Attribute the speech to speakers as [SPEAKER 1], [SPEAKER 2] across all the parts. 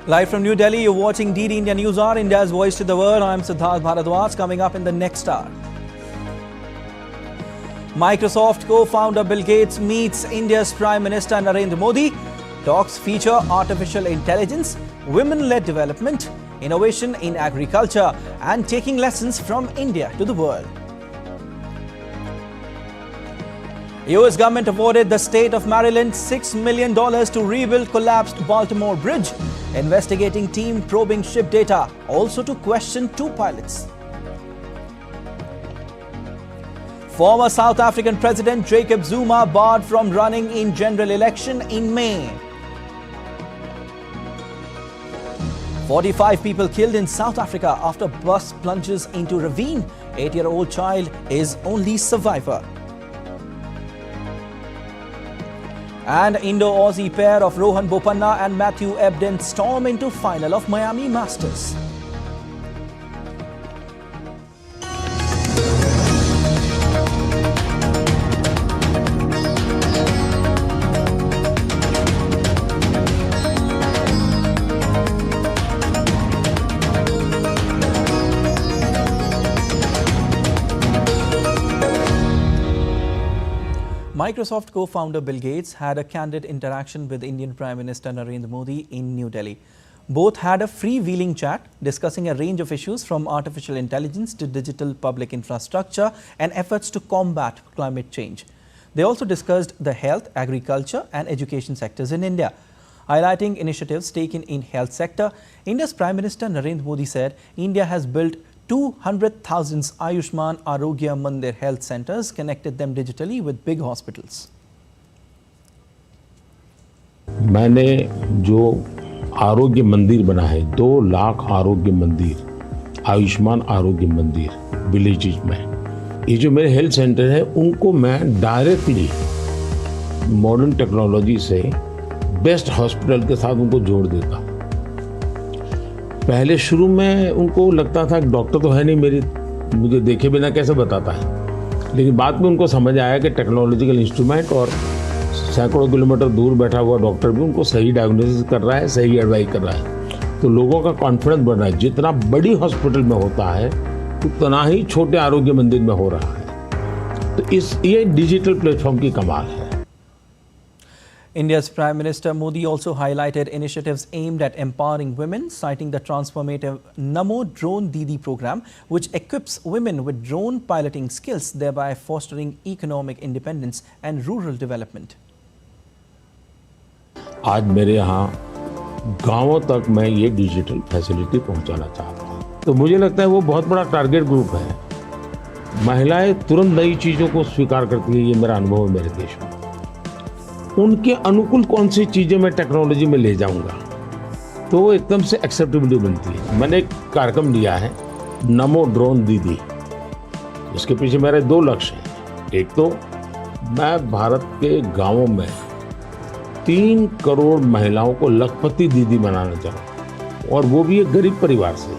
[SPEAKER 1] Live from New Delhi, you're watching DD India News Hour, India's voice to the world. I'm Siddharth Bharadwaj. Coming up in the next hour, Microsoft co-founder Bill Gates meets India's Prime Minister Narendra Modi. Talks feature artificial intelligence, women-led development, innovation in agriculture, and taking lessons from India to the world. US government awarded the state of Maryland $6 million to rebuild collapsed Baltimore Bridge. Investigating team probing ship data, also to question 2 pilots. Former South African President Jacob Zuma barred from running in general election in May. 45 people killed in South Africa after bus plunges into ravine. 8-year-old child is only survivor. And Indo-Aussie pair of Rohan Bopanna and Matthew Ebden storm into final of Miami Masters. Microsoft co-founder Bill Gates had a candid interaction with Indian Prime Minister Narendra Modi in New Delhi. Both had a freewheeling chat discussing a range of issues from artificial intelligence to digital public infrastructure and efforts to combat climate change. They also discussed the health, agriculture and education sectors in India. Highlighting initiatives taken in health sector, India's Prime Minister Narendra Modi said India has built 200,000 Ayushman Arogya Mandir health centers, connected them digitally with big hospitals.
[SPEAKER 2] मैंने जो आरोग्य मंदिर बना है 2 लाख आरोग्य मंदिर, आयुष्मान आरोग्य मंदिर विलेजेस में, ये जो मेरे हेल्थ सेंटर है उनको मैं डायरेक्टली मॉडर्न टेक्नोलॉजी से बेस्ट हॉस्पिटल के साथ उनको जोड़ देता हूँ। पहले शुरू में उनको लगता था कि डॉक्टर तो है नहीं, मुझे देखे बिना कैसे बताता है, लेकिन बाद में उनको समझ आया कि टेक्नोलॉजिकल इंस्ट्रूमेंट और सैकड़ों किलोमीटर दूर बैठा हुआ डॉक्टर भी उनको सही डायग्नोसिस कर रहा है, सही एडवाइस कर रहा है। तो लोगों का कॉन्फिडेंस बढ़ रहा है। जितना बड़ी हॉस्पिटल में होता है उतना ही छोटे आरोग्य मंदिर में हो रहा है। तो ये डिजिटल प्लेटफॉर्म की कमाल है।
[SPEAKER 1] India's Prime Minister Modi also highlighted initiatives aimed at empowering women, citing the transformative Namo Drone Didi program, which equips women with drone piloting skills, thereby fostering economic independence and rural development.
[SPEAKER 2] आज मेरे यहाँ गांवों तक मैं ये digital facility पहुंचाना चाहता हूँ। तो मुझे लगता है वो बहुत बड़ा टारगेट ग्रुप है। महिलाएं तुरंत नई चीज़ों को स्वीकार करती है, ये मेरा अनुभव है मेरे देश में। उनके अनुकूल कौन सी चीज़ें मैं टेक्नोलॉजी में ले जाऊंगा तो वो एकदम से एक्सेप्टेबिलिटी बनती है। मैंने एक कार्यक्रम लिया है नमो ड्रोन दीदी, उसके पीछे मेरे 2 लक्ष्य हैं। एक तो मैं भारत के गांवों में 3 करोड़ महिलाओं को लखपति दीदी बनाना चाहूँ, और वो भी एक गरीब परिवार से।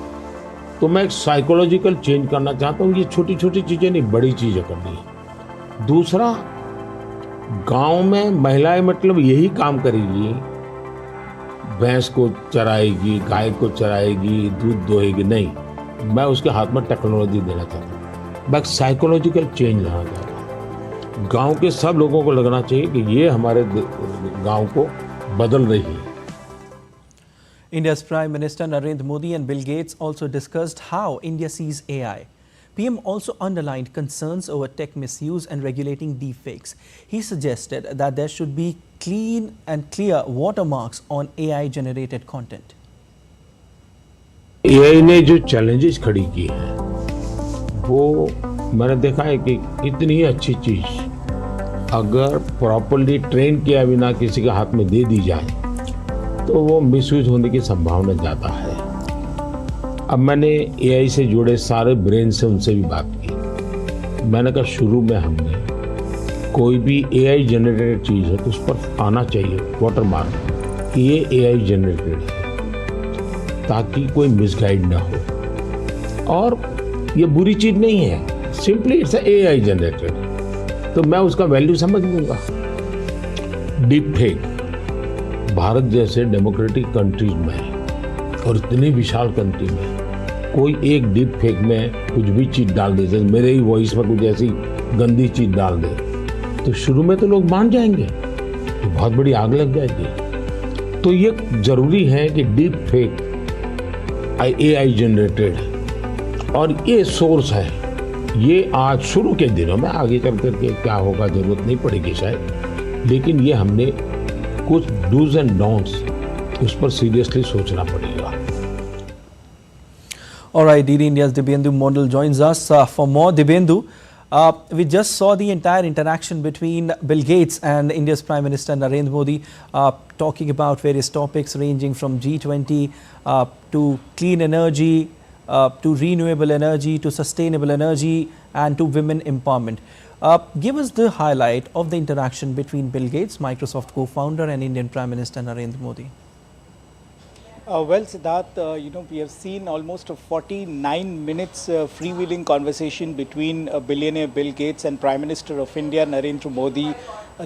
[SPEAKER 2] तो मैं एक साइकोलॉजिकल चेंज करना चाहता हूँ। ये छोटी छोटी चीज़ें नहीं, बड़ी चीज़ें करनी है। दूसरा, गांव में महिलाएं मतलब यही काम करेगी, भैंस को चराएगी, गाय को चराएगी, दूध दोहेगी, नहीं, मैं उसके हाथ में टेक्नोलॉजी देना चाहता हूँ। मैं साइकोलॉजिकल चेंज लाना चाहता हूँ। गांव के सब लोगों को लगना चाहिए कि ये हमारे गांव को बदल रही है।
[SPEAKER 1] India's Prime Minister Narendra Modi and Bill Gates also discussed how India sees AI. PM also underlined concerns over tech misuse and regulating deepfakes. He suggested that there should be clean and clear watermarks on AI-generated content.
[SPEAKER 2] AI ने जो challenges खड़ी की हैं, वो मैंने देखा है कि इतनी अच्छी चीज अगर प्रॉपर्ली ट्रेन किया बिना किसी के हाथ में दे दी जाए तो वो मिसयूज होने की संभावना ज़्यादा है। अब मैंने AI से जुड़े सारे ब्रेन से उनसे भी बात की। मैंने कहा शुरू में हमने कोई भी AI जनरेटेड चीज़ है तो उस पर आना चाहिए वाटरमार्क कि ये AI जनरेटेड है, ताकि कोई मिसगाइड ना हो। और ये बुरी चीज़ नहीं है, सिंपली इट्स AI जनरेटेड, तो मैं उसका वैल्यू समझ लूँगा। डीप फेक भारत जैसे डेमोक्रेटिक कंट्रीज में और इतनी विशाल कंट्री में कोई एक डीप फेक में कुछ भी चीज डाल दे, जैसे मेरे ही वॉइस में कुछ ऐसी गंदी चीज डाल दे, तो शुरू में तो लोग मान जाएंगे, तो बहुत बड़ी आग लग जाएगी। तो ये जरूरी है कि डीप फेक AI जनरेटेड और ये सोर्स है, ये आज शुरू के दिनों में, आगे चल करके क्या होगा जरूरत नहीं पड़ेगी शायद, लेकिन ये हमने कुछ डूज एंड डोंट्स उस पर सीरियसली सोचना पड़ेगा।
[SPEAKER 1] All right, DD India's Dibyendu Mondal joins us for more. Dibyendu, we just saw the entire interaction between Bill Gates and India's Prime Minister Narendra Modi, talking about various topics ranging from G20 to clean energy, to renewable energy, to sustainable energy, and to women empowerment. Give us the highlight of the interaction between Bill Gates, Microsoft co-founder, and Indian Prime Minister Narendra Modi.
[SPEAKER 3] Well, Siddharth, we have seen almost a 49 minutes freewheeling conversation between billionaire Bill Gates and Prime Minister of India Narendra Modi.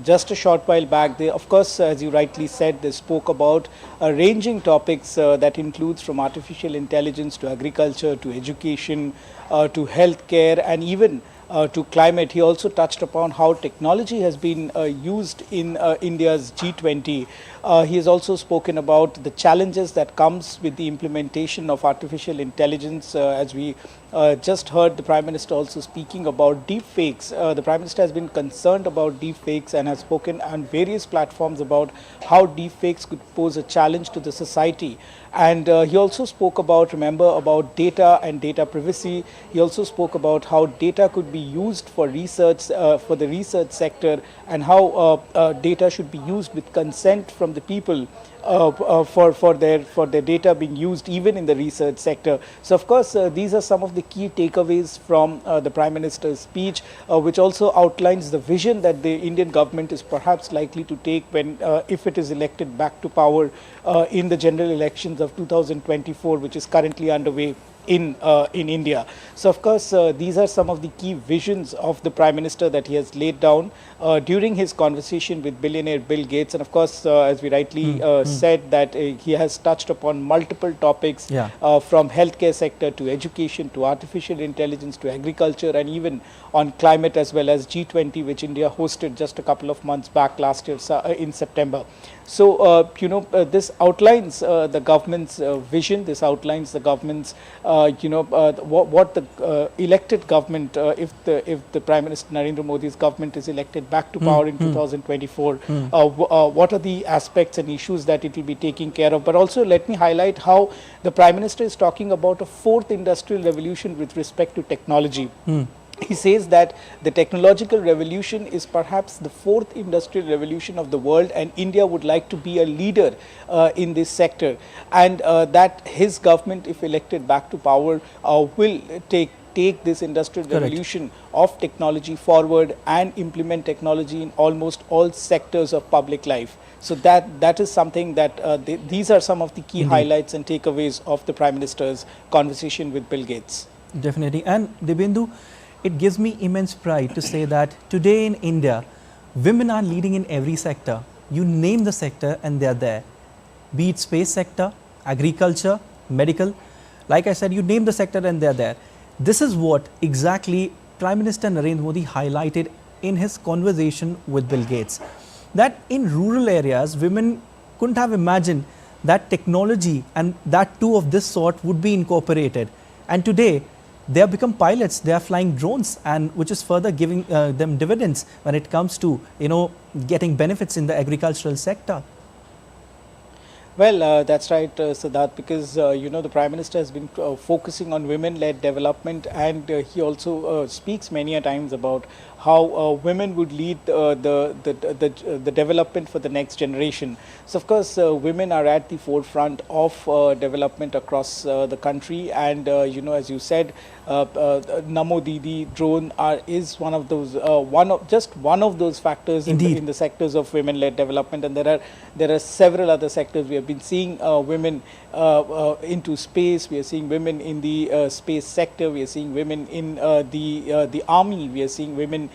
[SPEAKER 3] Just a short while back, they, of course, as you rightly said, they spoke about ranging topics that includes from artificial intelligence to agriculture to education to healthcare and even to climate. He also touched upon how technology has been used in India's G20. He has also spoken about the challenges that comes with the implementation of artificial intelligence. As we just heard the Prime Minister also speaking about deep fakes. The Prime Minister has been concerned about deep fakes and has spoken on various platforms about how deep fakes could pose a challenge to the society. And he also spoke about, remember, about data and data privacy. He also spoke about how data could be used for research, for the research sector, and how data should be used with consent from the people for their data being used even in the research sector. So of course these are some of the key takeaways from the Prime Minister's speech, which also outlines the vision that the Indian government is perhaps likely to take when if it is elected back to power in the general elections of 2024, which is currently underway in India. So of course these are some of the key visions of the Prime Minister that he has laid down during his conversation with billionaire Bill Gates. And of course as we rightly said that he has touched upon multiple topics, from healthcare sector to education to artificial intelligence to agriculture and even on climate, as well as G20, which India hosted just a couple of months back last year in September. So this outlines the government's vision. This outlines the government's what the elected government, if the Prime Minister Narendra Modi's government is elected back to power in 2024, what are the aspects and issues that it will be taking care of. But also let me highlight how the Prime Minister is talking about a fourth industrial revolution with respect to technology. He says that the technological revolution is perhaps the fourth industrial revolution of the world, and India would like to be a leader in this sector, and that his government, if elected back to power, will take this industrial revolution of technology forward and implement technology in almost all sectors of public life. So that is something that these are some of the key highlights and takeaways of the Prime Minister's conversation with Bill Gates.
[SPEAKER 1] Definitely. And Dibyendu, it gives me immense pride to say that today in India, women are leading in every sector. You name the sector and they are there. Be it space sector, agriculture, medical. Like I said, you name the sector and they are there. This is what exactly Prime Minister Narendra Modi highlighted in his conversation with Bill Gates. That in rural areas, women couldn't have imagined that technology and that too of this sort would be incorporated. And today, they have become pilots, they are flying drones, and which is further giving them dividends when it comes to, getting benefits in the agricultural sector.
[SPEAKER 3] Well, that's right, Siddharth, because, the Prime Minister has been focusing on women-led development, and he also speaks many a times about how women would lead the development for the next generation. So, of course, women are at the forefront of development across the country, and, as you said, Namo Didi drone is one of those, one of those factors in the sectors of women-led development, and there are several other sectors. We have been seeing women into space. We are seeing women in the space sector. We are seeing women in the army. We are seeing women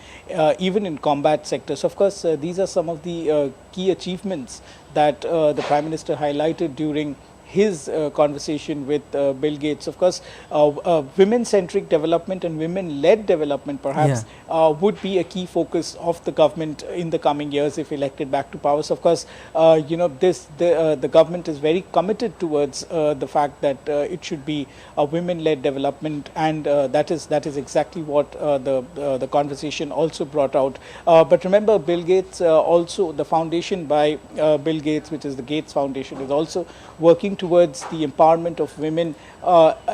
[SPEAKER 3] even in combat sectors. Of course, these are some of the key achievements that the Prime Minister highlighted during his conversation with Bill Gates. Of course, women-centric development and women-led development perhaps would be a key focus of the government in the coming years if elected back to power. So of course, the government is very committed towards the fact that it should be a women-led development, and that is exactly what the conversation also brought out. But remember, Bill Gates also, the foundation by Bill Gates, which is the Gates Foundation, is also working towards the empowerment of women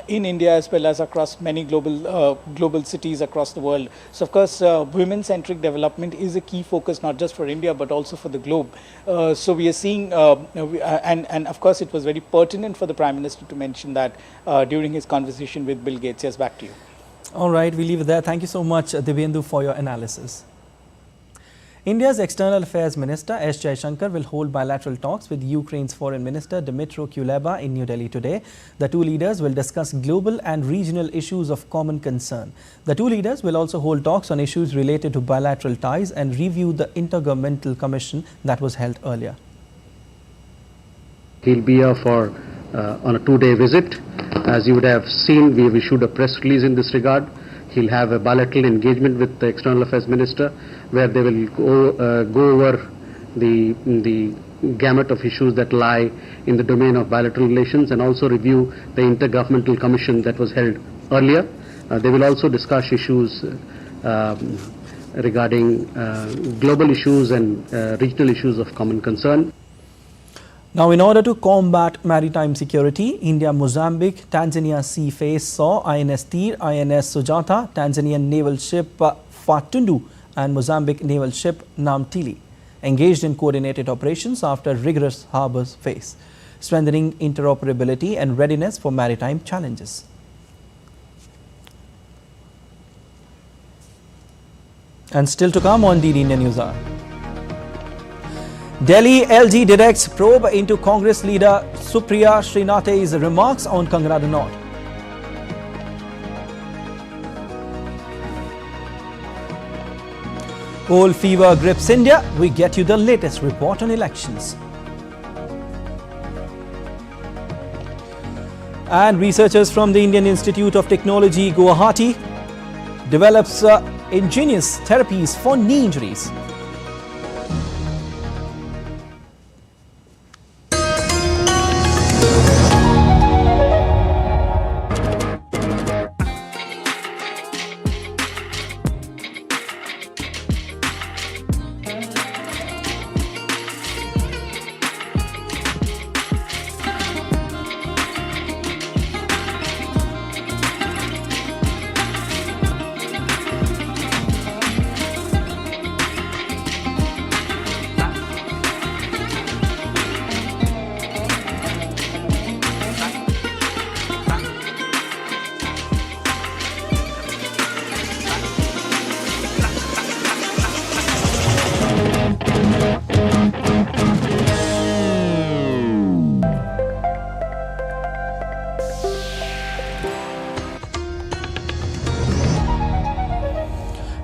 [SPEAKER 3] in India as well as across many global cities across the world. So of course, women-centric development is a key focus not just for India but also for the globe. So we are seeing, and of course it was very pertinent for the Prime Minister to mention that during his conversation with Bill Gates. Yes, back to you.
[SPEAKER 1] All right, we leave it there. Thank you so much, Divyendu, for your analysis. India's External Affairs Minister S. Jaishankar will hold bilateral talks with Ukraine's Foreign Minister Dmytro Kuleba in New Delhi today. The two leaders will discuss global and regional issues of common concern. The two leaders will also hold talks on issues related to bilateral ties and review the Intergovernmental Commission that was held earlier.
[SPEAKER 4] He'll be here on a 2-day visit. As you would have seen, we have issued a press release in this regard. He'll have a bilateral engagement with the External Affairs Minister, where they will go over the gamut of issues that lie in the domain of bilateral relations, and also review the Intergovernmental Commission that was held earlier. They will also discuss issues regarding global issues and regional issues of common concern.
[SPEAKER 1] Now, in order to combat maritime security, India-Mozambique Tanzania sea phase saw INS Tir, INS Sujata, Tanzanian naval ship Fatundu and Mozambique naval ship Namtili engaged in coordinated operations after rigorous harbour phase, strengthening interoperability and readiness for maritime challenges. And still to come on DD India News Hour. Delhi LG directs probe into Congress leader Supriya Srinath's remarks on Kangana Ranaut. Coal fever grips India. We get you the latest report on elections. And researchers from the Indian Institute of Technology, Guwahati, develops ingenious therapies for knee injuries.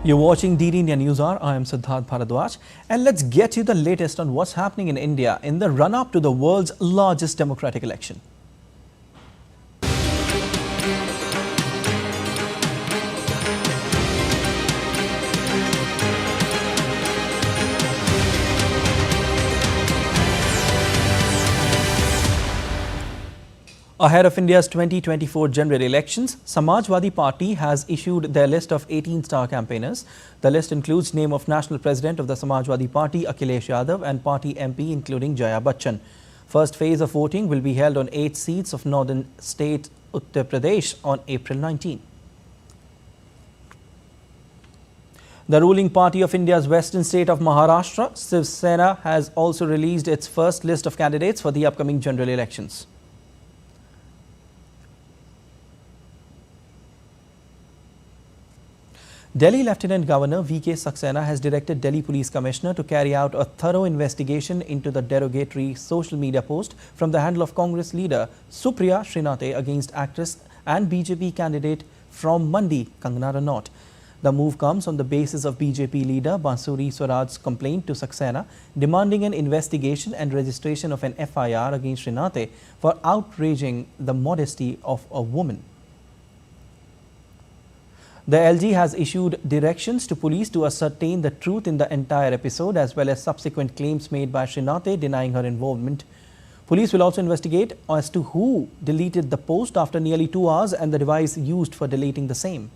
[SPEAKER 1] You're watching DD India News Hour. I am Siddharth Bharadwaj, and let's get you the latest on what's happening in India in the run-up to the world's largest democratic election. Ahead of India's 2024 general elections, Samajwadi Party has issued their list of 18 star campaigners. The list includes name of National President of the Samajwadi Party, Akhilesh Yadav, and party MP including Jaya Bachchan. First phase of voting will be held on 8 seats of northern state Uttar Pradesh on April 19. The ruling party of India's western state of Maharashtra, Shiv Sena, has also released its first list of candidates for the upcoming general elections. Delhi Lieutenant Governor V.K. Saxena has directed Delhi Police Commissioner to carry out a thorough investigation into the derogatory social media post from the handle of Congress leader Supriya Srinath against actress and BJP candidate from Mandi, Kangana Ranaut. The move comes on the basis of BJP leader Bansuri Swaraj's complaint to Saxena demanding an investigation and registration of an FIR against Srinate for outraging the modesty of a woman. The LG has issued directions to police to ascertain the truth in the entire episode as well as subsequent claims made by Srinate denying her involvement. Police will also investigate as to who deleted the post after nearly 2 hours and the device used for deleting the same.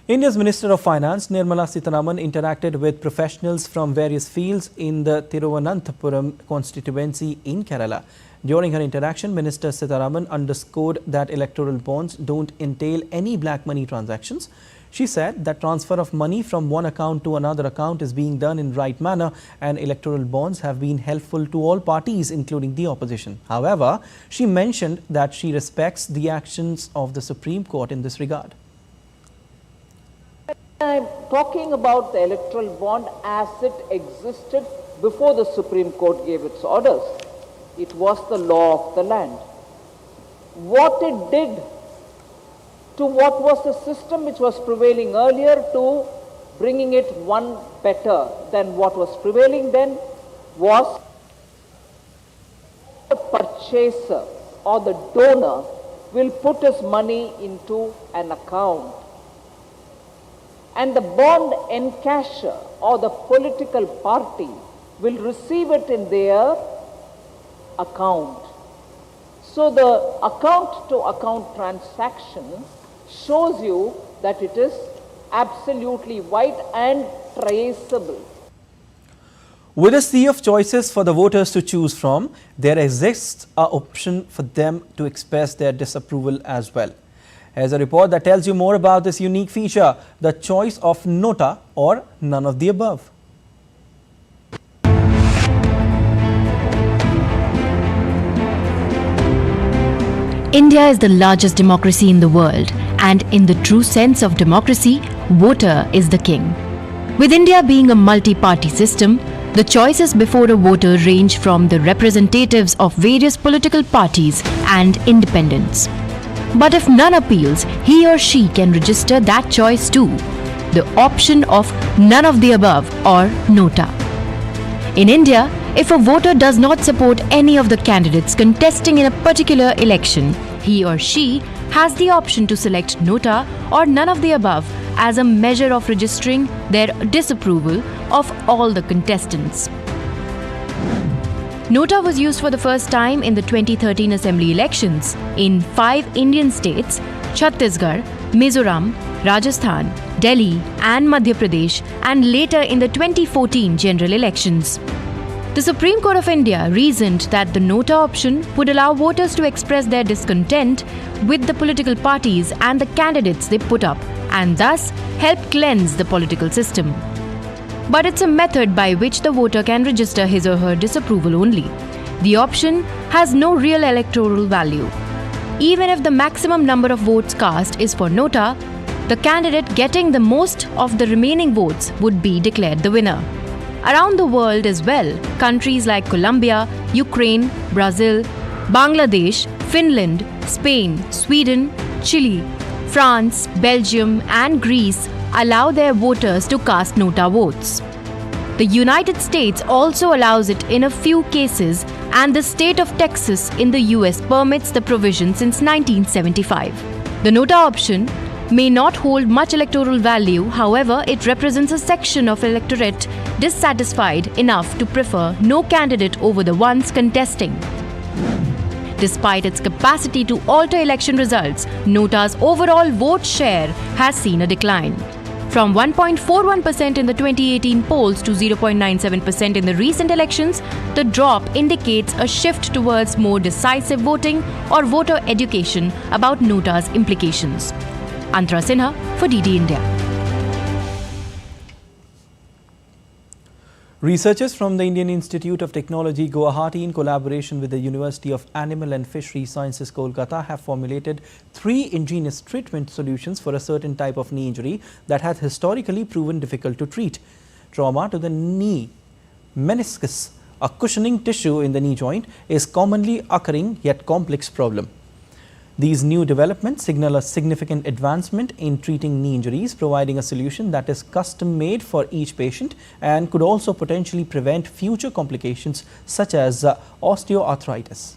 [SPEAKER 1] India's Minister of Finance Nirmala Sitharaman interacted with professionals from various fields in the Thiruvananthapuram constituency in Kerala. During her interaction, Minister Sitharaman underscored that electoral bonds don't entail any black money transactions. She said that transfer of money from one account to another account is being done in right manner and electoral bonds have been helpful to all parties including the opposition. However, she mentioned that she respects the actions of the Supreme Court in this regard.
[SPEAKER 5] I'm talking about the electoral bond as it existed before the Supreme Court gave its orders. It was the law of the land. What it did to what was the system which was prevailing earlier to bringing it one better than what was prevailing then was the purchaser or the donor will put his money into an account. And the bond encasher or the political party will receive it in their account. So the account-to-account transaction shows you that it is absolutely white and traceable.
[SPEAKER 1] With a sea of choices for the voters to choose from, there exists an option for them to express their disapproval as well. Here's a report that tells you more about this unique feature, the choice of Nota or none of the above.
[SPEAKER 6] India is the largest democracy in the world, and in the true sense of democracy, voter is the king. With India being a multi-party system, the choices before a voter range from the representatives of various political parties and independents. But if none appeals, he or she can register that choice too, the option of none of the above or Nota. In India, if a voter does not support any of the candidates contesting in a particular election, he or she has the option to select Nota or none of the above as a measure of registering their disapproval of all the contestants. Nota was used for the first time in the 2013 Assembly elections in 5 Indian states, Chhattisgarh, Mizoram, Rajasthan, Delhi and Madhya Pradesh, and later in the 2014 general elections. The Supreme Court of India reasoned that the Nota option would allow voters to express their discontent with the political parties and the candidates they put up, and thus help cleanse the political system. But it's a method by which the voter can register his or her disapproval only. The option has no real electoral value. Even if the maximum number of votes cast is for Nota, the candidate getting the most of the remaining votes would be declared the winner. Around the world as well, countries like Colombia, Ukraine, Brazil, Bangladesh, Finland, Spain, Sweden, Chile, France, Belgium and Greece allow their voters to cast Nota votes. The United States also allows it in a few cases, and the state of Texas in the US permits the provision since 1975. The Nota option may not hold much electoral value, however, it represents a section of electorate dissatisfied enough to prefer no candidate over the ones contesting. Despite its capacity to alter election results, Nota's overall vote share has seen a decline. From 1.41% in the 2018 polls to 0.97% in the recent elections, the drop indicates a shift towards more decisive voting or voter education about Nota's implications. Antara Sinha for DD India.
[SPEAKER 1] Researchers from the Indian Institute of Technology, Guwahati, in collaboration with the University of Animal and Fishery Sciences, Kolkata, have formulated 3 ingenious treatment solutions for a certain type of knee injury that has historically proven difficult to treat. Trauma to the knee meniscus A cushioning tissue in the knee joint is commonly occurring yet complex problem. These new developments signal a significant advancement in treating knee injuries, providing a solution that is custom-made for each patient and could also potentially prevent future complications such as osteoarthritis.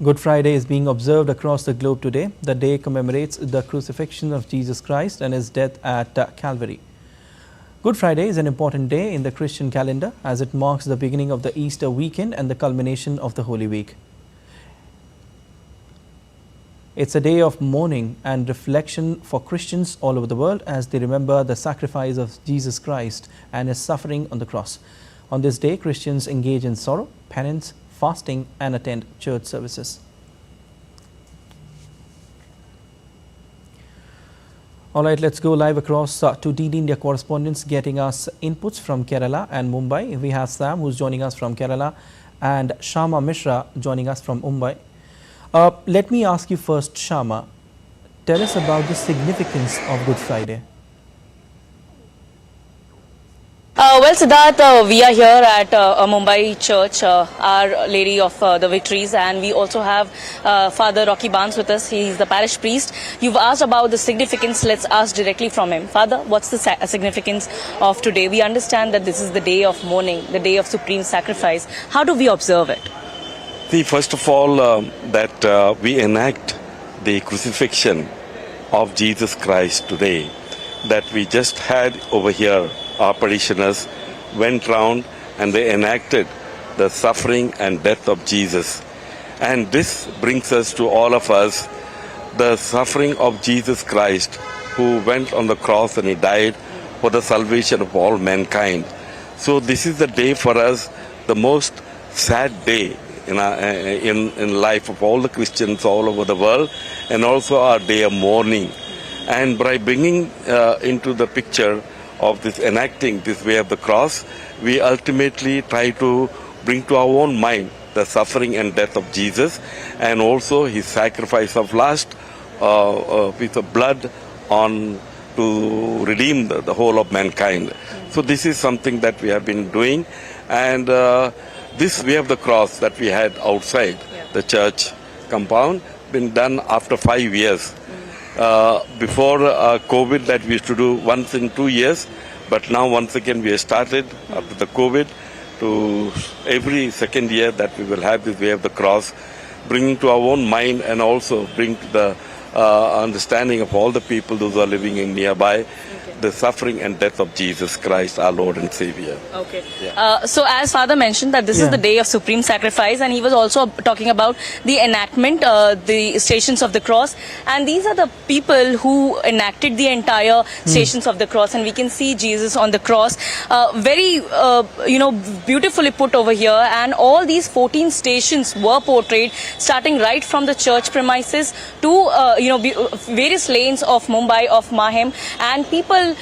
[SPEAKER 1] Good Friday is being observed across the globe today. The day commemorates the crucifixion of Jesus Christ and his death at Calvary. Good Friday is an important day in the Christian calendar as it marks the beginning of the Easter weekend and the culmination of the Holy Week. It's a day of mourning and reflection for Christians all over the world as they remember the sacrifice of Jesus Christ and his suffering on the cross. On this day, Christians engage in sorrow, penance, fasting and attend church services. All right, let's go live across to DD India correspondents getting us inputs from Kerala and Mumbai. We have Sam who's joining us from Kerala and Shama Mishra joining us from Mumbai. Let me ask you first, Shama, tell us about the significance of Good Friday.
[SPEAKER 7] Well, Siddharth, we are here at a Mumbai church, Our Lady of the Victories, and we also have Father Rocky Barnes with us. He is the parish priest. You've asked about the significance. Let's ask directly from him. Father, what's the significance of today? We understand that this is the day of mourning, the day of supreme sacrifice. How do we observe it?
[SPEAKER 8] See, first of all, that we enact the crucifixion of Jesus Christ today, that we just had over here. Our parishioners went round and they enacted the suffering and death of Jesus. And this brings us to all of us, the suffering of Jesus Christ, who went on the cross and he died for the salvation of all mankind. So this is the day for us, the most sad day in life of all the Christians all over the world, and also our day of mourning. And by bringing into the picture of this enacting this way of the cross, we ultimately try to bring to our own mind the suffering and death of Jesus and also his sacrifice of last piece of blood on to redeem the whole of mankind. So this is something that we have been doing, and this way of the cross that we had outside the church compound been done after 5 years. Before COVID that we used to do once in 2 years, but now once again we have started after the COVID to every second year that we will have this way of the cross, bringing to our own mind and also bring to the understanding of all the people those who are living in nearby, the suffering and death of Jesus Christ, our Lord and Savior.
[SPEAKER 7] Okay. Yeah. So as Father mentioned that this is the day of supreme sacrifice, and he was also talking about the enactment, the Stations of the Cross, and these are the people who enacted the entire Stations of the Cross, and we can see Jesus on the cross, very beautifully put over here, and all these 14 stations were portrayed, starting right from the church premises to various lanes of Mumbai, of Mahem, and people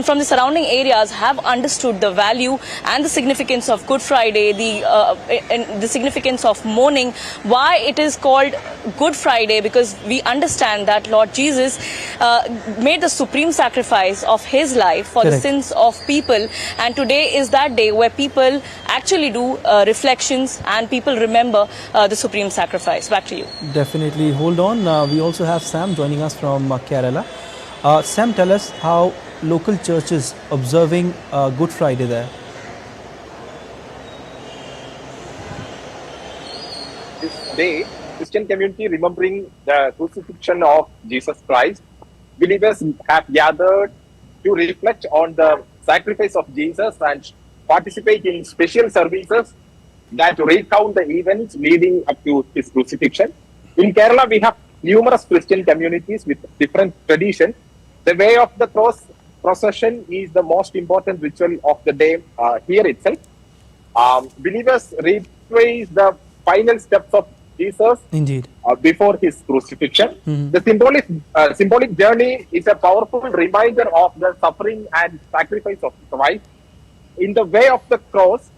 [SPEAKER 7] from the surrounding areas have understood the value and the significance of Good Friday, the significance of mourning, why it is called Good Friday, because we understand that Lord Jesus made the supreme sacrifice of his life for the sins of people, and today is that day where people actually do reflections and people remember the supreme sacrifice. Back to you.
[SPEAKER 1] Definitely. Hold on. We also have Sam joining us from Kerala. Sam, tell us how local churches observing Good Friday there.
[SPEAKER 9] This day, Christian community remembering the crucifixion of Jesus Christ, believers have gathered to reflect on the sacrifice of Jesus and participate in special services that recount the events leading up to his crucifixion. In Kerala, we have numerous Christian communities with different traditions. The way of the cross procession is the most important ritual of the day here itself. Believers retrace the final steps of Jesus before his crucifixion. The symbolic journey is a powerful reminder of the suffering and sacrifice of Christ. In the way of the cross,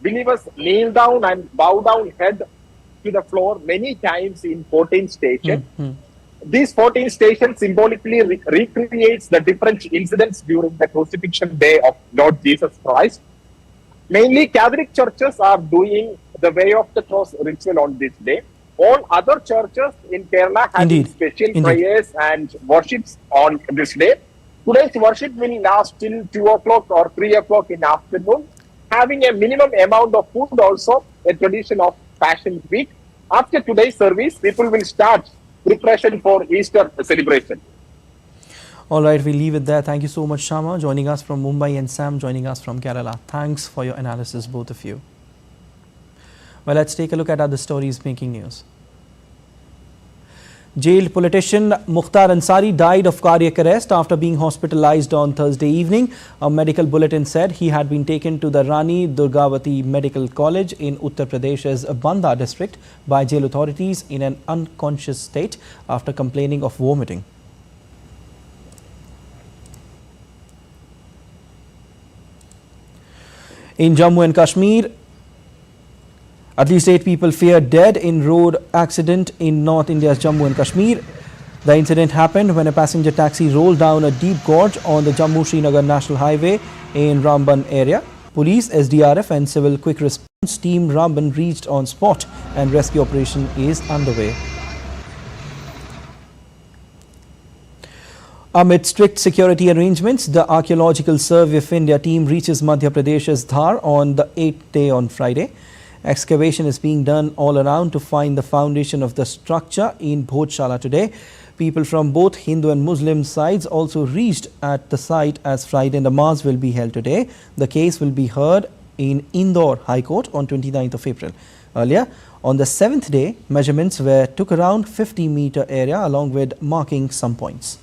[SPEAKER 9] believers kneel down and bow down head to the floor many times in 14 stations. These 14 stations symbolically recreates the different incidents during the crucifixion day of Lord Jesus Christ. Mainly Catholic churches are doing the way of the cross ritual on this day. All other churches in Kerala having special prayers and worships on this day. Today's worship will last till 2 o'clock or 3 o'clock in the afternoon, having a minimum amount of food also, a tradition of Passion Week. After today's service, people will start preparation for Easter celebration.
[SPEAKER 1] All right, we leave it there. Thank you so much, Shama, joining us from Mumbai, and Sam joining us from Kerala. Thanks for your analysis, both of you. Well, let's take a look at other stories making news. Jailed politician Mukhtar Ansari died of cardiac arrest after being hospitalized on Thursday evening. A medical bulletin said he had been taken to the Rani Durgavati Medical College in Uttar Pradesh's Banda district by jail authorities in an unconscious state after complaining of vomiting. In Jammu and Kashmir, at least 8 people feared dead in road accident in North India's Jammu and Kashmir. The incident happened when a passenger taxi rolled down a deep gorge on the Jammu-Srinagar National Highway in Ramban area. Police, SDRF and Civil Quick Response Team Ramban reached on spot and rescue operation is underway. Amid strict security arrangements, the Archaeological Survey of India team reaches Madhya Pradesh's Dhar on the 8th day on Friday. Excavation is being done all around to find the foundation of the structure in Bhojshala today. People from both Hindu and Muslim sides also reached at the site as Friday namaz will be held today. The case will be heard in Indore High Court on 29th of April. Earlier, on the 7th day, measurements took around 50-meter area along with marking some points.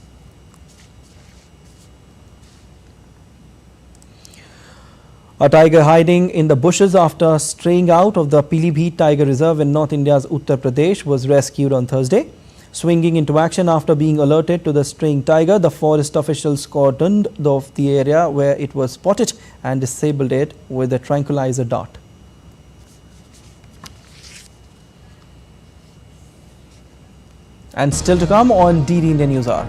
[SPEAKER 1] A tiger hiding in the bushes after straying out of the Pilibhit Tiger Reserve in North India's Uttar Pradesh was rescued on Thursday. Swinging into action after being alerted to the straying tiger, the forest officials cordoned off the area where it was spotted and disabled it with a tranquilizer dart. And still to come on DD India News Hour.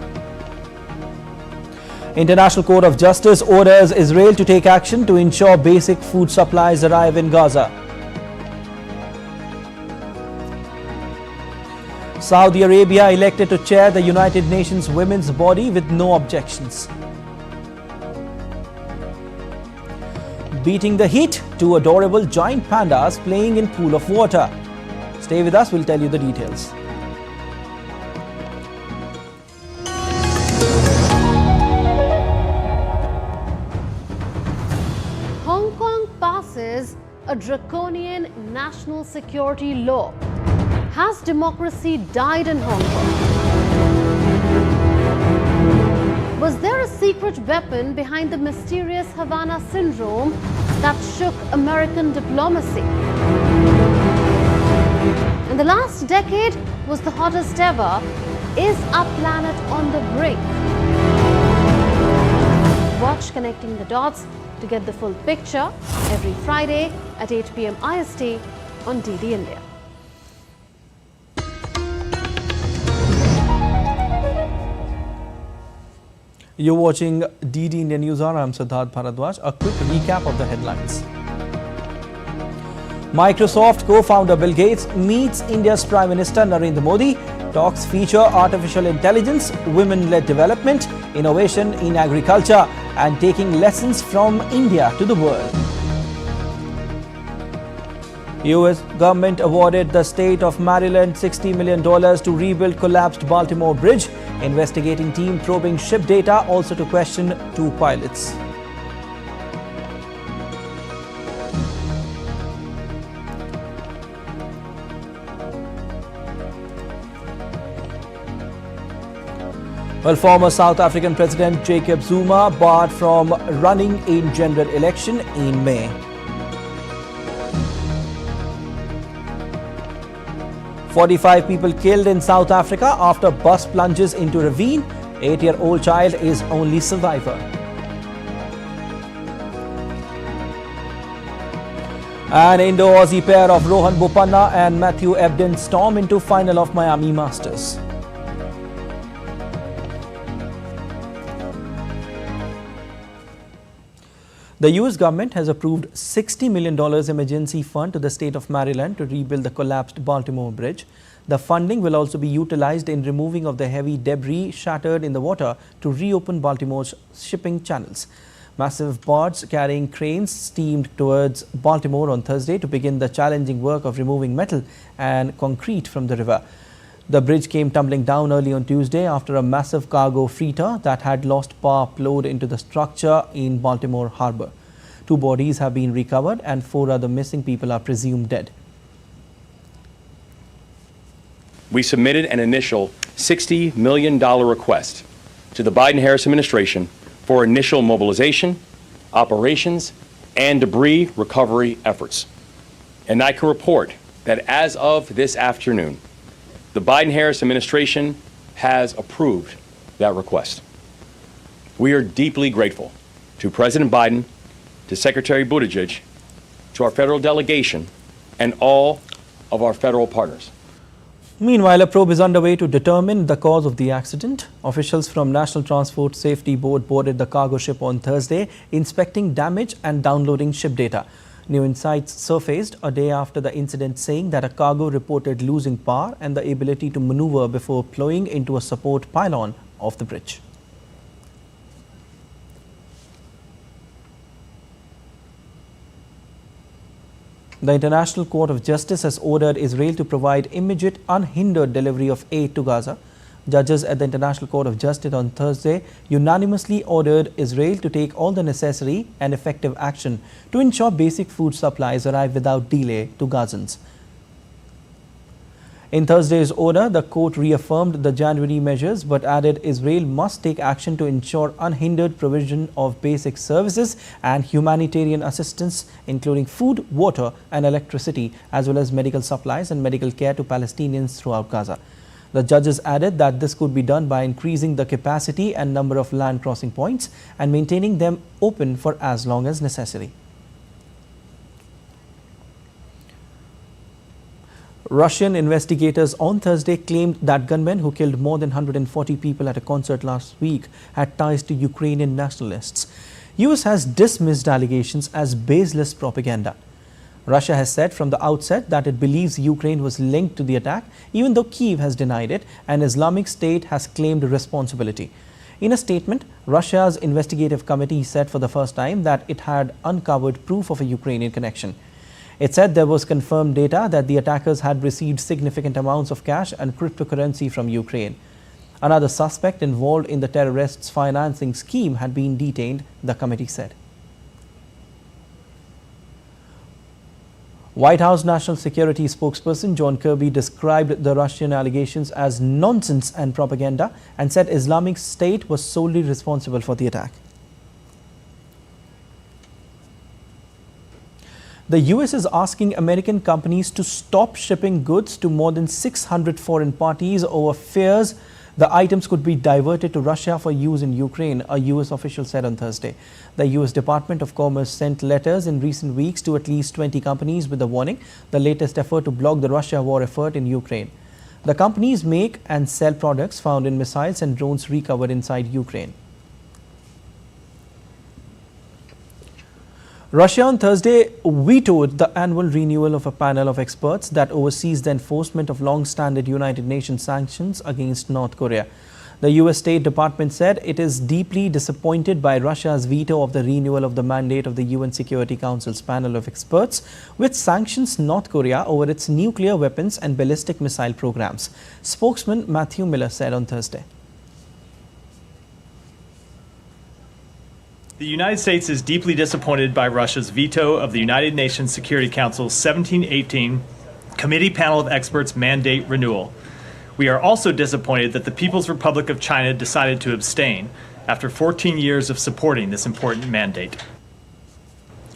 [SPEAKER 1] International Court of Justice orders Israel to take action to ensure basic food supplies arrive in Gaza. Saudi Arabia elected to chair the United Nations Women's Body with no objections. Beating the heat, 2 adorable giant pandas playing in pool of water. Stay with us, we'll tell you the details.
[SPEAKER 10] A draconian national security law. Has democracy died in Hong Kong? Was there a secret weapon behind the mysterious Havana syndrome that shook American diplomacy? And the last decade was the hottest ever. Is our planet on the brink? Watch Connecting the Dots to get the full picture every Friday at 8 p.m. IST on DD India.
[SPEAKER 1] You're watching DD India News Hour. I'm Siddharth Bharadwaj. A quick recap of the headlines. Microsoft co-founder Bill Gates meets India's Prime Minister Narendra Modi. Talks feature artificial intelligence, women-led development, innovation in agriculture, and taking lessons from India to the world. US government awarded the state of Maryland $60 million to rebuild collapsed Baltimore Bridge. Investigating team probing ship data also to question 2 pilots. Well, former South African President Jacob Zuma barred from running in general election in May. "45 people killed in South Africa after bus plunges into ravine. 8-year-old child is only survivor." An Indo-Aussie pair of Rohan Bopanna and Matthew Ebden storm into final of Miami Masters. The US government has approved $60 million emergency fund to the state of Maryland to rebuild the collapsed Baltimore bridge. The funding will also be utilized in removing of the heavy debris shattered in the water to reopen Baltimore's shipping channels. Massive barges carrying cranes steamed towards Baltimore on Thursday to begin the challenging work of removing metal and concrete from the river. The bridge came tumbling down early on Tuesday after a massive cargo freighter that had lost power plowed into the structure in Baltimore Harbor. 2 bodies have been recovered and 4 other missing people are presumed dead.
[SPEAKER 11] We submitted an initial $60 million request to the Biden-Harris administration for initial mobilization, operations, and debris recovery efforts. And I can report that as of this afternoon, the Biden-Harris administration has approved that request. We are deeply grateful to President Biden, to Secretary Buttigieg, to our federal delegation, and all of our federal partners.
[SPEAKER 1] Meanwhile, a probe is underway to determine the cause of the accident. Officials from National Transport Safety Board boarded the cargo ship on Thursday, inspecting damage and downloading ship data. New insights surfaced a day after the incident, saying that a cargo reported losing power and the ability to maneuver before plowing into a support pylon of the bridge. The International Court of Justice has ordered Israel to provide immediate, unhindered delivery of aid to Gaza. Judges at the International Court of Justice on Thursday unanimously ordered Israel to take all the necessary and effective action to ensure basic food supplies arrive without delay to Gazans. In Thursday's order, the court reaffirmed the January measures but added Israel must take action to ensure unhindered provision of basic services and humanitarian assistance, including food, water and electricity, as well as medical supplies and medical care to Palestinians throughout Gaza. The judges added that this could be done by increasing the capacity and number of land crossing points and maintaining them open for as long as necessary. Russian investigators on Thursday claimed that gunmen who killed more than 140 people at a concert last week had ties to Ukrainian nationalists. US has dismissed allegations as baseless propaganda. Russia has said from the outset that it believes Ukraine was linked to the attack, even though Kyiv has denied it and Islamic State has claimed responsibility. In a statement, Russia's investigative committee said for the first time that it had uncovered proof of a Ukrainian connection. It said there was confirmed data that the attackers had received significant amounts of cash and cryptocurrency from Ukraine. Another suspect involved in the terrorists' financing scheme had been detained, the committee said. White House National Security spokesperson John Kirby described the Russian allegations as nonsense and propaganda and said Islamic State was solely responsible for the attack. The US is asking American companies to stop shipping goods to more than 600 foreign parties over fears the items could be diverted to Russia for use in Ukraine, a US official said on Thursday. The US Department of Commerce sent letters in recent weeks to at least 20 companies with a warning, the latest effort to block the Russia war effort in Ukraine. The companies make and sell products found in missiles and drones recovered inside Ukraine. Russia on Thursday vetoed the annual renewal of a panel of experts that oversees the enforcement of long-standing United Nations sanctions against North Korea. The US State Department said it is deeply disappointed by Russia's veto of the renewal of the mandate of the UN Security Council's panel of experts, which sanctions North Korea over its nuclear weapons and ballistic missile programs. Spokesman Matthew Miller said on Thursday.
[SPEAKER 12] The United States is deeply disappointed by Russia's veto of the United Nations Security Council's 1718 Committee Panel of Experts mandate renewal. We are also disappointed that the People's Republic of China decided to abstain after 14 years of supporting this important mandate.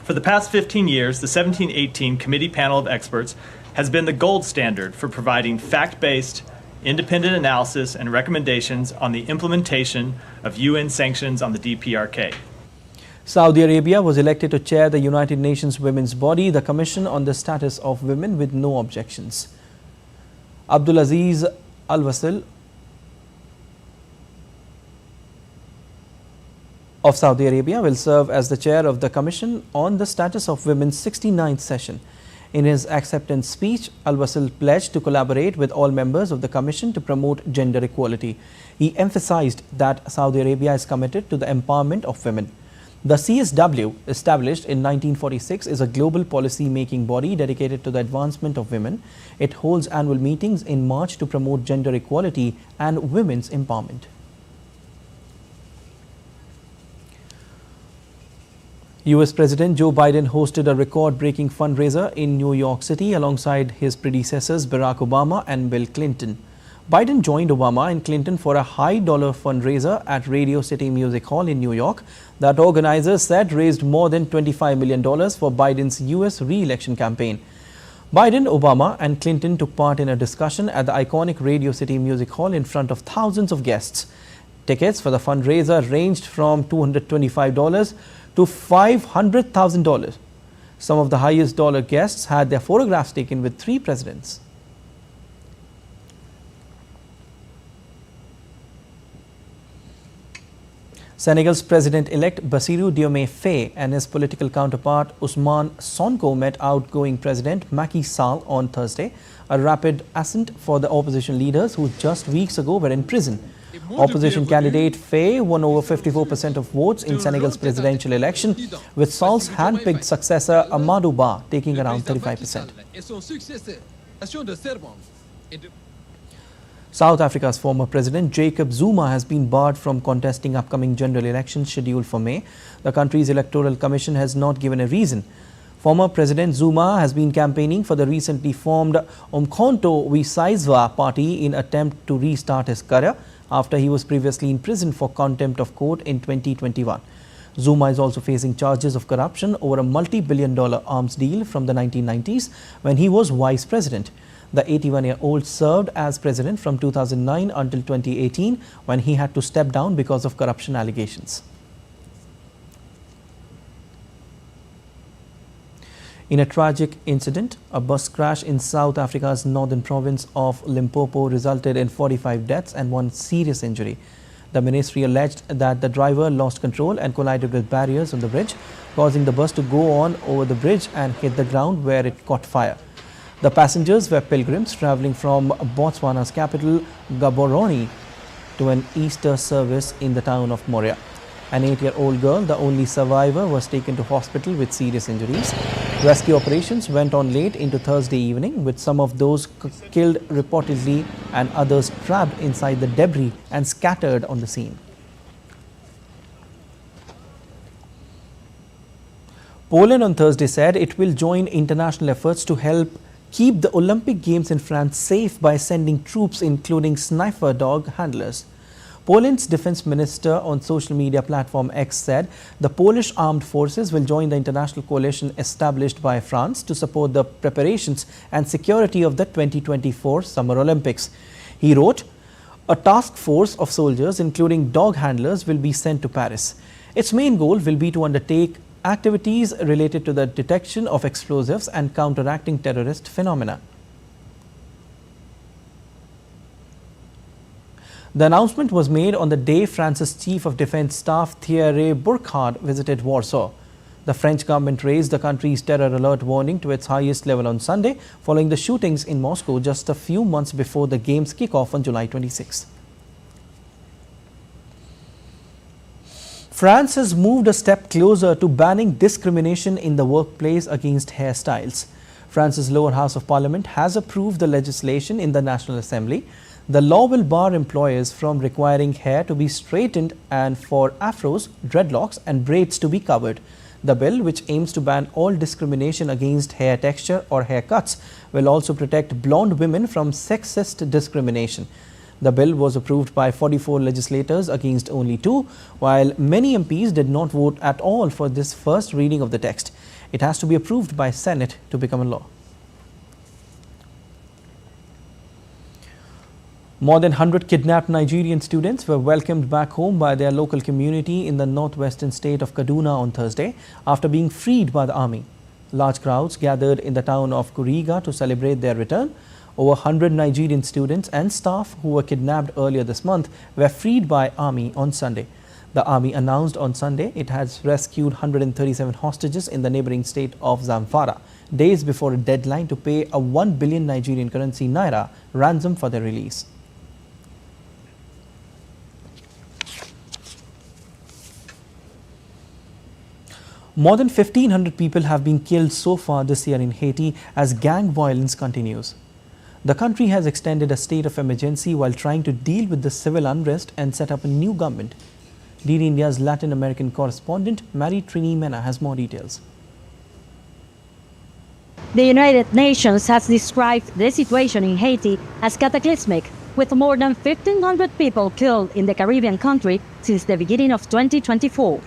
[SPEAKER 12] For the past 15 years, the 1718 Committee Panel of Experts has been the gold standard for providing fact-based, independent analysis and recommendations on the implementation of UN sanctions on the DPRK.
[SPEAKER 1] Saudi Arabia was elected to chair the United Nations Women's Body, the Commission on the Status of Women, with no objections. Abdulaziz Al-Wasil of Saudi Arabia will serve as the chair of the Commission on the Status of Women's 69th session. In his acceptance speech, Al-Wasil pledged to collaborate with all members of the Commission to promote gender equality. He emphasized that Saudi Arabia is committed to the empowerment of women. The CSW, established in 1946, is a global policy-making body dedicated to the advancement of women. It holds annual meetings in March to promote gender equality and women's empowerment. US President Joe Biden hosted a record-breaking fundraiser in New York City alongside his predecessors Barack Obama and Bill Clinton. Biden joined Obama and Clinton for a high-dollar fundraiser at Radio City Music Hall in New York that organizers said raised more than $25 million for Biden's US re-election campaign. Biden, Obama and Clinton took part in a discussion at the iconic Radio City Music Hall in front of thousands of guests. Tickets for the fundraiser ranged from $225 to $500,000. Some of the highest dollar guests had their photographs taken with 3 presidents. Senegal's President-elect Bassirou Diomaye Faye and his political counterpart Ousmane Sonko met outgoing President Macky Sall on Thursday, a rapid ascent for the opposition leaders who just weeks ago were in prison. Opposition candidate Faye won over 54% of votes in Senegal's presidential election, with Sall's hand-picked successor Amadou Ba taking around 35%. South Africa's former president Jacob Zuma has been barred from contesting upcoming general elections scheduled for May. The country's electoral commission has not given a reason. Former President Zuma has been campaigning for the recently formed Umkhonto we-Sizwe party in attempt to restart his career after he was previously in prison for contempt of court in 2021. Zuma is also facing charges of corruption over a multi-billion-dollar arms deal from the 1990s when he was vice president. The 81-year-old served as president from 2009 until 2018 when he had to step down because of corruption allegations. In a tragic incident, a bus crash in South Africa's northern province of Limpopo resulted in 45 deaths and 1 serious injury. The ministry alleged that the driver lost control and collided with barriers on the bridge, causing the bus to go on over the bridge and hit the ground where it caught fire. The passengers were pilgrims traveling from Botswana's capital, Gaborone, to an Easter service in the town of Moria. An 8-year-old girl, the only survivor, was taken to hospital with serious injuries. Rescue operations went on late into Thursday evening, with some of those killed reportedly and others trapped inside the debris and scattered on the scene. Poland on Thursday said it will join international efforts to help keep the Olympic Games in France safe by sending troops, including sniper dog handlers. Poland's defense minister on social media platform X said the Polish armed forces will join the international coalition established by France to support the preparations and security of the 2024 Summer Olympics. He wrote, "A task force of soldiers, including dog handlers, will be sent to Paris. Its main goal will be to undertake activities related to the detection of explosives and counteracting terrorist phenomena." The announcement was made on the day France's Chief of Defense Staff Thierry Burkhardt visited Warsaw. The French government raised the country's terror alert warning to its highest level on Sunday, following the shootings in Moscow just a few months before the Games kick-off on July 26. France has moved a step closer to banning discrimination in the workplace against hairstyles. France's lower house of parliament has approved the legislation in the National Assembly. The law will bar employers from requiring hair to be straightened and for afros, dreadlocks and braids to be covered. The bill, which aims to ban all discrimination against hair texture or haircuts, will also protect blonde women from sexist discrimination. The bill was approved by 44 legislators against only 2, while many MPs did not vote at all for this first reading of the text. It has to be approved by Senate to become a law. More than 100 kidnapped Nigerian students were welcomed back home by their local community in the northwestern state of Kaduna on Thursday after being freed by the army. Large crowds gathered in the town of Kuriga to celebrate their return. Over 100 Nigerian students and staff who were kidnapped earlier this month were freed by army on Sunday. The army announced on Sunday it has rescued 137 hostages in the neighboring state of Zamfara, days before a deadline to pay a 1 billion Nigerian currency naira ransom for their release. More than 1,500 people have been killed so far this year in Haiti as gang violence continues. The country has extended a state of emergency while trying to deal with the civil unrest and set up a new government. DD India's Latin American correspondent Maritime has more details.
[SPEAKER 13] The United Nations has described the situation in Haiti as cataclysmic, with more than 1,500 people killed in the Caribbean country since the beginning of 2024.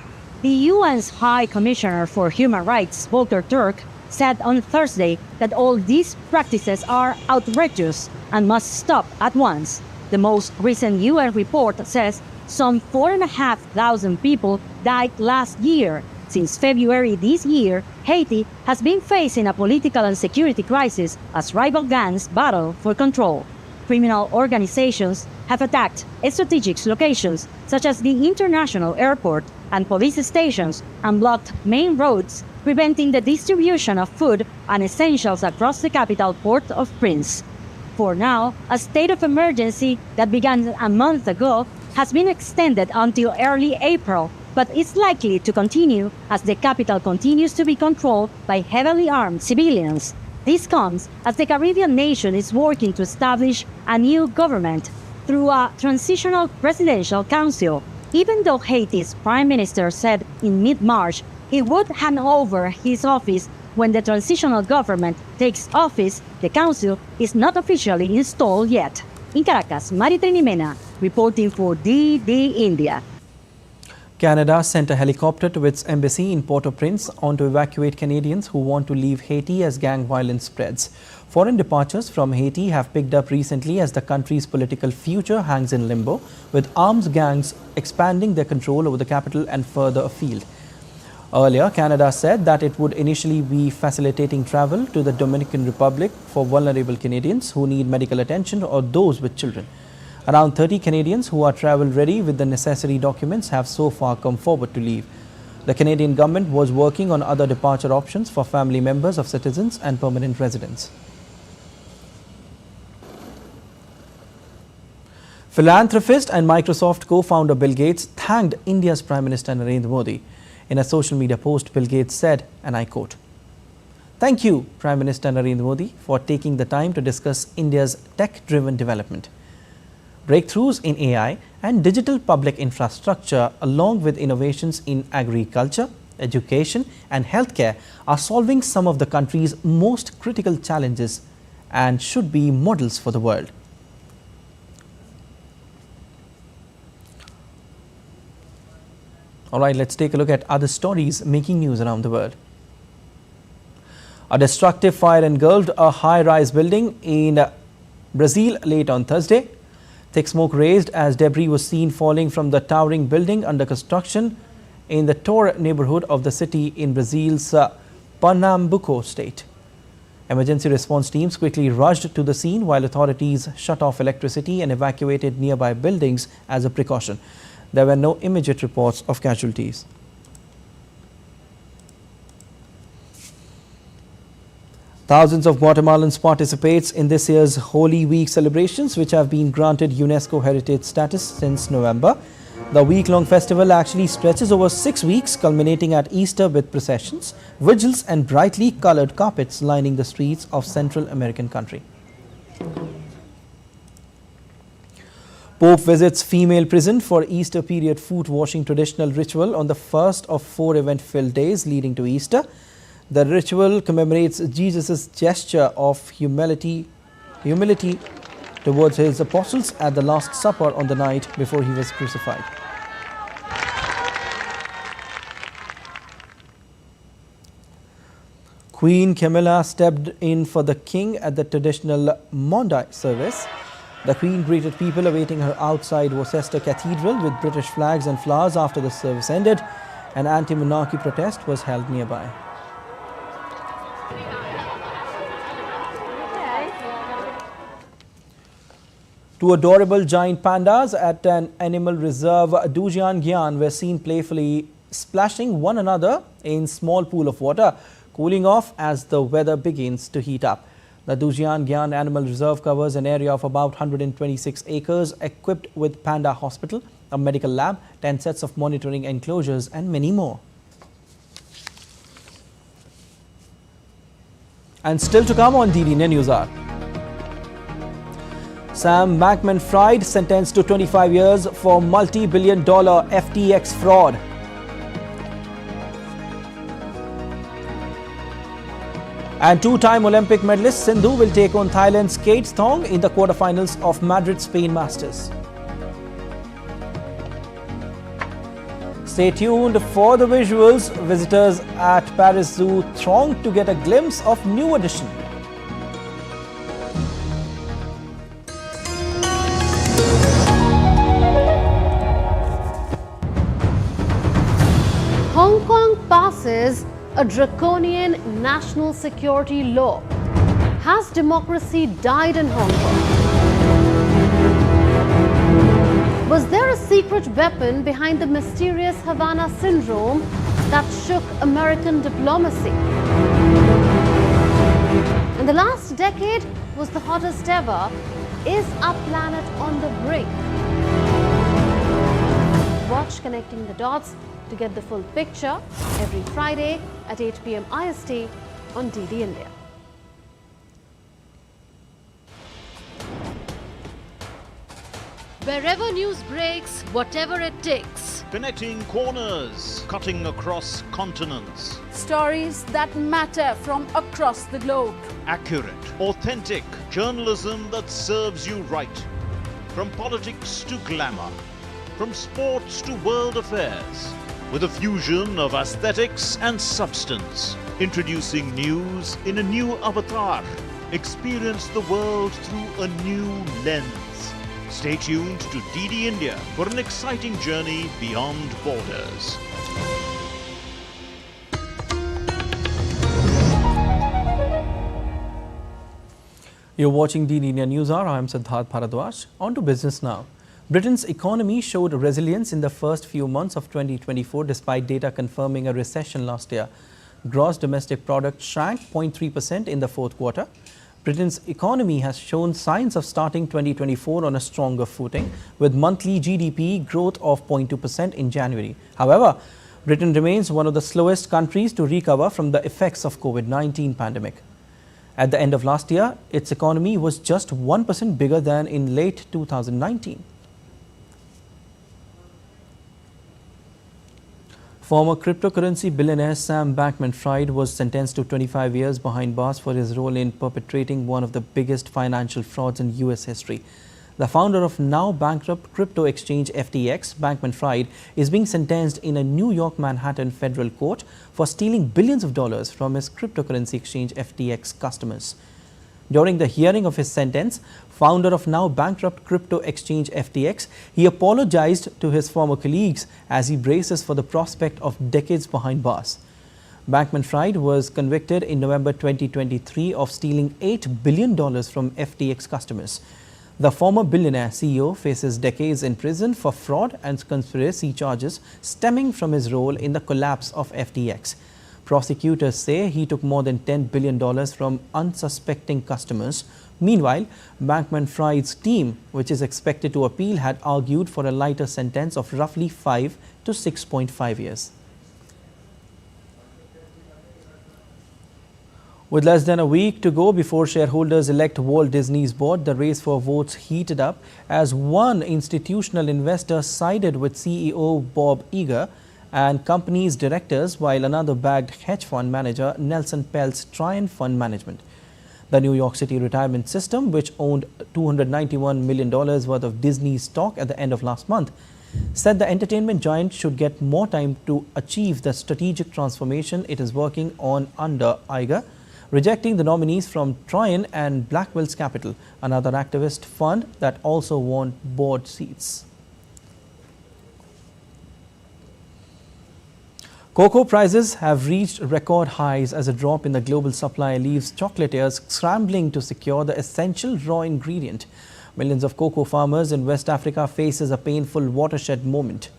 [SPEAKER 13] The UN's High Commissioner for Human Rights, Volker Turk, said on Thursday that all these practices are outrageous and must stop at once. The most recent UN report says some 4,500 people died last year. Since February this year, Haiti has been facing a political and security crisis as rival gangs battle for control. Criminal organizations have attacked strategic locations such as the international airport and police stations and blocked main roads, preventing the distribution of food and essentials across the capital Port-au-Prince. For now, a state of emergency that began a month ago has been extended until early April, but is likely to continue as the capital continues to be controlled by heavily armed civilians. This comes as the Caribbean nation is working to establish a new government through a transitional presidential council. Even though Haiti's prime minister said in mid-March he would hand over his office when the transitional government takes office, the council is not officially installed yet. In Caracas, Maritrini Mena, reporting for DD India.
[SPEAKER 1] Canada sent a helicopter to its embassy in Port-au-Prince to evacuate Canadians who want to leave Haiti as gang violence spreads. Foreign departures from Haiti have picked up recently as the country's political future hangs in limbo, with armed gangs expanding their control over the capital and further afield. Earlier, Canada said that it would initially be facilitating travel to the Dominican Republic for vulnerable Canadians who need medical attention or those with children. Around 30 Canadians who are travel ready with the necessary documents have so far come forward to leave. The Canadian government was working on other departure options for family members of citizens and permanent residents. Philanthropist and Microsoft co-founder Bill Gates thanked India's Prime Minister Narendra Modi. In a social media post, Bill Gates said, and I quote, "Thank you, Prime Minister Narendra Modi, for taking the time to discuss India's tech-driven development. Breakthroughs in AI and digital public infrastructure, along with innovations in agriculture, education and healthcare, are solving some of the country's most critical challenges and should be models for the world." All right, let's take a look at other stories making news around the world. A destructive fire engulfed a high-rise building in Brazil late on Thursday. Thick smoke raised as debris was seen falling from the towering building under construction in the Torre neighborhood of the city in Brazil's Pernambuco state. Emergency response teams quickly rushed to the scene while authorities shut off electricity and evacuated nearby buildings as a precaution. There were no immediate reports of casualties. Thousands of Guatemalans participate in this year's Holy Week celebrations, which have been granted UNESCO Heritage status since November. The week-long festival actually stretches over 6 weeks, culminating at Easter with processions, vigils and brightly colored carpets lining the streets of Central American country. Pope visits female prison for Easter period foot washing traditional ritual on the first of 4 event-filled days leading to Easter. The ritual commemorates Jesus' gesture of humility towards his apostles at the Last Supper on the night before he was crucified. Queen Camilla stepped in for the king at the traditional Maundy service. The Queen greeted people awaiting her outside Worcester Cathedral with British flags and flowers after the service ended. An anti-monarchy protest was held nearby. Two adorable giant pandas at an animal reserve, Doordarshan, were seen playfully splashing one another in small pool of water, cooling off as the weather begins to heat up. The Doordarshan Animal Reserve covers an area of about 126 acres, equipped with panda hospital, a medical lab, 10 sets of monitoring enclosures and many more. And still to come on DD News Hour. Sam Bankman-Fried sentenced to 25 years for multi-billion-dollar FTX fraud. And two-time Olympic medalist Sindhu will take on Thailand's Kate Thong in the quarterfinals of Madrid Spain Masters. Stay tuned for the visuals. Visitors at Paris Zoo throng to get a glimpse of new edition.
[SPEAKER 10] Hong Kong passes a draconian national security law. Has democracy died in Hong Kong? Was there a secret weapon behind the mysterious Havana syndrome that shook American diplomacy? And the last decade was the hottest ever. Is our planet on the brink? Watch Connecting the Dots to get the full picture every Friday at 8 p.m. IST on DD India.
[SPEAKER 14] Wherever news breaks, whatever it takes.
[SPEAKER 15] Connecting corners, cutting across continents.
[SPEAKER 14] Stories that matter from across the globe.
[SPEAKER 15] Accurate, authentic journalism that serves you right. From politics to glamour, from sports to world affairs, with a fusion of aesthetics and substance. Introducing news in a new avatar. Experience the world through a new lens. Stay tuned to DD India for an exciting journey beyond borders.
[SPEAKER 1] You're watching DD India News Hour. I'm Siddharth Bharadwaj. On to business now. Britain's economy showed resilience in the first few months of 2024 despite data confirming a recession last year. Gross domestic product shrank 0.3% in the fourth quarter. Britain's economy has shown signs of starting 2024 on a stronger footing, with monthly GDP growth of 0.2% in January. However, Britain remains one of the slowest countries to recover from the effects of COVID-19 pandemic. At the end of last year, its economy was just 1% bigger than in late 2019. Former cryptocurrency billionaire Sam Bankman-Fried was sentenced to 25 years behind bars for his role in perpetrating one of the biggest financial frauds in US history. The founder of now bankrupt crypto exchange FTX, Bankman-Fried, is being sentenced in a New York Manhattan federal court for stealing billions of dollars from his cryptocurrency exchange FTX customers. During the hearing of his sentence, founder of now bankrupt crypto exchange FTX, he apologized to his former colleagues as he braces for the prospect of decades behind bars. Bankman-Fried was convicted in November 2023 of stealing $8 billion from FTX customers. The former billionaire CEO faces decades in prison for fraud and conspiracy charges stemming from his role in the collapse of FTX. Prosecutors say he took more than $10 billion from unsuspecting customers. Meanwhile, Bankman-Fried's team, which is expected to appeal, had argued for a lighter sentence of roughly 5 to 6.5 years. With less than a week to go before shareholders elect Walt Disney's board, the race for votes heated up as one institutional investor sided with CEO Bob Iger and company's directors, while another bagged hedge fund manager Nelson Peltz's Trian Fund Management. The New York City retirement system, which owned $291 million worth of Disney stock at the end of last month, said the entertainment giant should get more time to achieve the strategic transformation it is working on under Iger, rejecting the nominees from Trian and Blackwell's Capital, another activist fund that also won board seats. Cocoa prices have reached record highs as a drop in the global supply leaves chocolatiers scrambling to secure the essential raw ingredient. Millions of cocoa farmers in West Africa faces a painful watershed moment.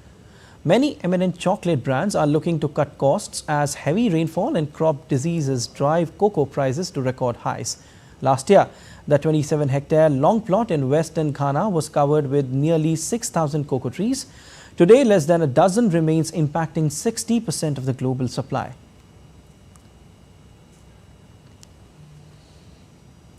[SPEAKER 1] Many eminent chocolate brands are looking to cut costs as heavy rainfall and crop diseases drive cocoa prices to record highs. Last year, the 27-hectare long plot in western Ghana was covered with nearly 6,000 cocoa trees. Today, less than a dozen remains, impacting 60% of the global supply.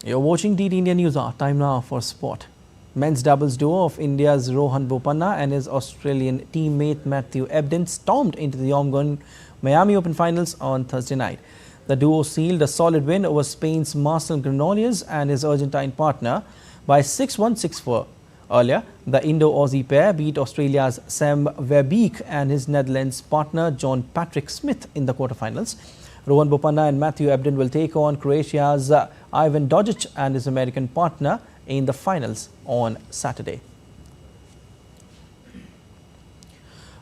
[SPEAKER 1] You're watching DD India News Hour. Time now for sport. Men's doubles duo of India's Rohan Bopanna and his Australian teammate Matthew Ebden stormed into the ongoing Miami Open finals on Thursday night. The duo sealed a solid win over Spain's Marcel Granollers and his Argentine partner by 6-1, 6-4. Earlier, the Indo-Aussie pair beat Australia's Sam Verbeek and his Netherlands partner John Patrick Smith in the quarterfinals. Rohan Bopanna and Matthew Ebden will take on Croatia's Ivan Dojic and his American partner in the finals on Saturday.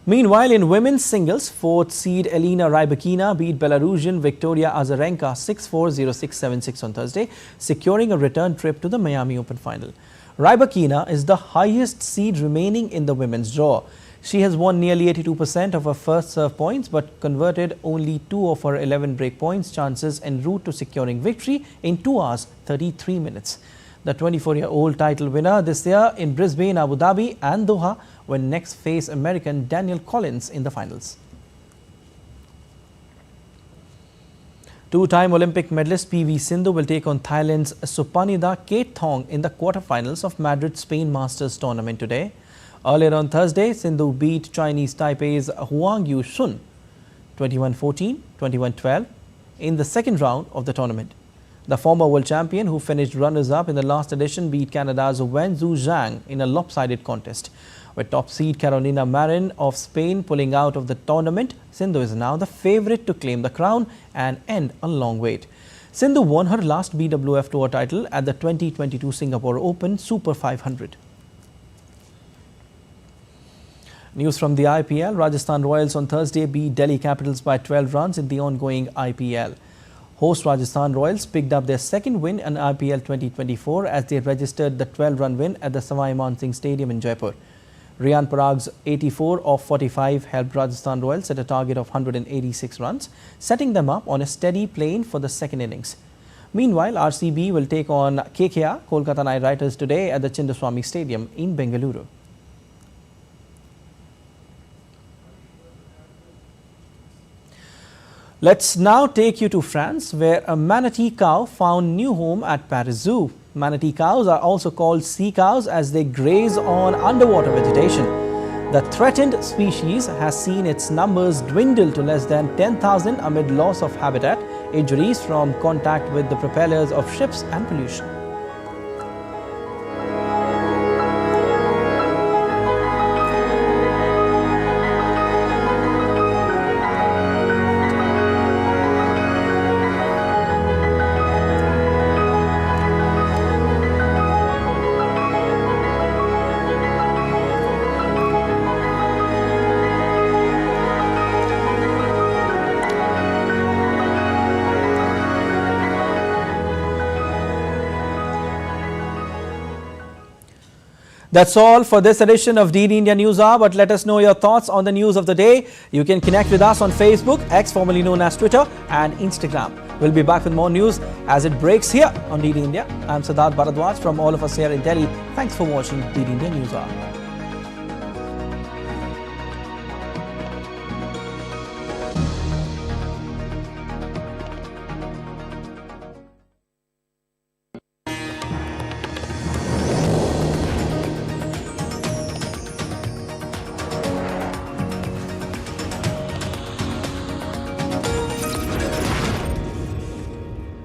[SPEAKER 1] Meanwhile, in women's singles, 4th seed Elena Rybakina beat Belarusian Victoria Azarenka 6-4, 0-6, 7-6 on Thursday, securing a return trip to the Miami Open final. Rybakina is the highest seed remaining in the women's draw. She has won nearly 82% of her first serve points but converted only 2 of her 11 break points chances en route to securing victory in 2 hours 33 minutes. The 24-year-old title winner this year in Brisbane, Abu Dhabi and Doha will next face American Danielle Collins in the finals. Two-time Olympic medalist PV Sindhu will take on Thailand's Supanida Ketthong in the quarterfinals of Madrid Spain Masters tournament today. Earlier on Thursday, Sindhu beat Chinese Taipei's Huang Yushun 21-14, 21-12 in the second round of the tournament. The former world champion, who finished runners-up in the last edition, beat Canada's Wenzhou Zhang in a lopsided contest. With top seed Carolina Marin of Spain pulling out of the tournament, Sindhu is now the favourite to claim the crown and end a long wait. Sindhu won her last BWF Tour title at the 2022 Singapore Open Super 500. News from the IPL. Rajasthan Royals on Thursday beat Delhi Capitals by 12 runs in the ongoing IPL. Host Rajasthan Royals picked up their second win in IPL 2024 as they registered the 12-run win at the Savai Man Singh Stadium in Jaipur. Riyan Parag's 84 of 45 helped Rajasthan Royals set a target of 186 runs, setting them up on a steady plane for the second innings. Meanwhile, RCB will take on KKR, Kolkata Knight Riders, today at the Chinnaswamy Stadium in Bengaluru. Let's now take you to France, where a manatee cow found new home at Paris Zoo. Manatee cows are also called sea cows as they graze on underwater vegetation. The threatened species has seen its numbers dwindle to less than 10,000 amid loss of habitat, injuries from contact with the propellers of ships and pollution. That's all for this edition of DD India News Hour, but let us know your thoughts on the news of the day. You can connect with us on Facebook, X formerly known as Twitter, and Instagram. We'll be back with more news as it breaks here on DD India. I'm Siddharth Bharadwaj from all of us here in Delhi. Thanks for watching DD India News Hour.